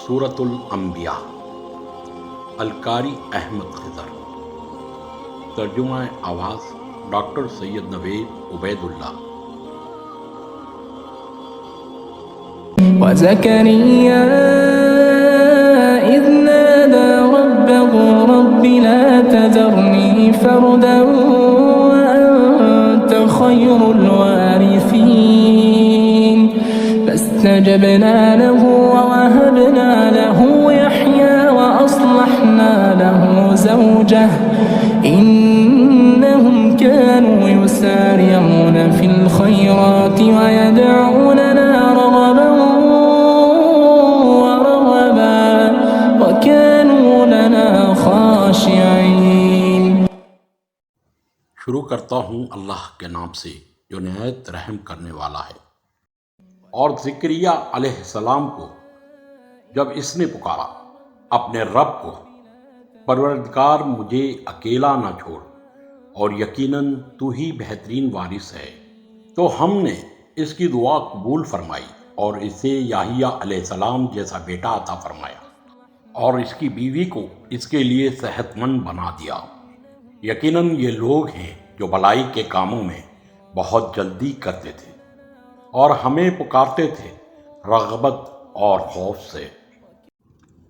सूरतुल अंबिया, अलकारी अहमद खिज़र। तर्जुमा आवाज़ doctor Syed Naved Ubaidullah. वज़करिया is Nada रब्बहु rabbi ला तज़रनी फ़र्दन व अन्त ख़ैरुल वारिसीन फ़ास्तजबना लहु ववहबना लहु यहया वअस्लहना लहु ज़ौजह इन्नहुम कानू युसारिऊन फ़िल ख़ैराति वयदऊनना रग़बन वरहबा वकानू लना ख़ाशिईन। शुरू करता हूँ अल्लाह के नाम से जो निहायत रहम करने वाला है। और ज़करिया अलैहिस्सलाम को जब इसने पुकारा अपने रब को, परवरदिगार मुझे अकेला ना छोड़ और यकीनन तू ही बेहतरीन वारिस है, तो हमने इसकी दुआ कबूल फरमाई और इसे याहिया अलैहिस्सलाम जैसा बेटा अता फरमाया और इसकी बीवी को इसके लिए सेहतमंद बना दिया। यकीनन ये लोग हैं जो भलाई के कामों में बहुत जल्दी करते थे और हमें पुकारते थे रग़बत और खौफ से,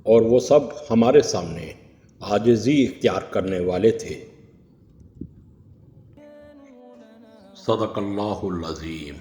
और वो सब हमारे सामने आजिज़ी इख्तियार करने वाले थे। सदक़ल्लाहुल अज़ीम।